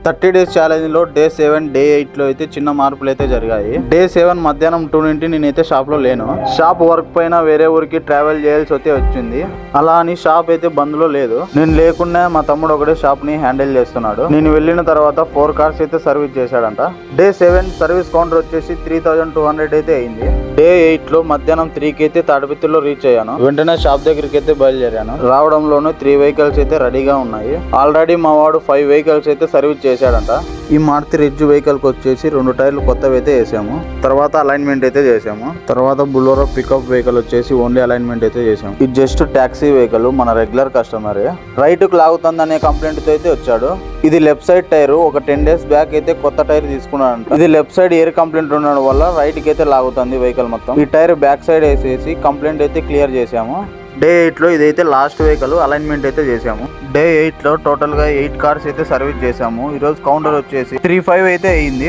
30 days challenge లో day 7 day 8 లో అయితే చిన్న మార్పులు అయితే జరిగాయి. డే 7 మధ్యాహ్నం 2 నుండి నేనైతే షాప్ లో లేను. షాప్ వర్క్ పైన వేరే ఊరికి ట్రావెల్ చేయాల్సి అయితే వచ్చింది. అలా అని షాప్ అయితే బంద్ లో లేదు. నేను లేకుండా మా తమ్ముడు ఒకటే షాప్ ని హ్యాండిల్ చేస్తున్నాడు. నేను వెళ్ళిన తర్వాత 4 కార్స్ అయితే సర్వీస్ చేశాడంట. డే 7 సర్వీస్ కౌంటర్ వచ్చేసి 3200 అయితే అయింది. డే 8 లో మధ్యాహ్నం 3 కి అయితే తాడిపత్రిలో రీచ్ అయ్యాను. వెంటనే షాప్ దగ్గరికి అయితే బయలుదేరాను. రావడంలోనే 3 వెహికల్స్ అయితే రెడీగా ఉన్నాయి. ఆల్రెడీ మా వాడు 5 వెహికల్స్ అయితే సర్వీస్ చేశాడంట. ఈ మారుతి రిడ్జ్ వెహికల్ కి వచ్చేసి 2 టైర్లు కొత్తవి అయితే వేసాము. తర్వాత అలైన్మెంట్ అయితే చేసాము. తర్వాత బులోరో పికప్ వెహికల్ వచ్చేసి ఓన్లీ అలైన్మెంట్ అయితే చేసాము. ఇది జస్ట్ టాక్సీ వెహికల్, మన రెగ్యులర్ కస్టమరే. రైట్ కు లాగుతుంది అనే కంప్లైంట్ తో అయితే వచ్చాడు. ఇది లెఫ్ట్ సైడ్ టైర్ ఒక 10 days బ్యాక్ అయితే కొత్త టైర్ తీసుకున్నాడంట. ఇది లెఫ్ట్ సైడ్ ఎయిర్ కంప్లైంట్ ఉండడం వల్ల రైట్ కి అయితే లాగుతుంది వెహికల్ మొత్తం. ఈ టైర్ బ్యాక్ సైడ్ వేసేసి కంప్లైంట్ అయితే క్లియర్ చేసాము. డే 8 లో ఇదైతే లాస్ట్ వెహికల్ అలైన్మెంట్ అయితే చేసాము. డే 8 లో టోటల్ గా 8 కార్స్ అయితే సర్వీస్ చేసాము. ఈ రోజు కౌంటర్ వచ్చేసి 35 అయితే అయింది.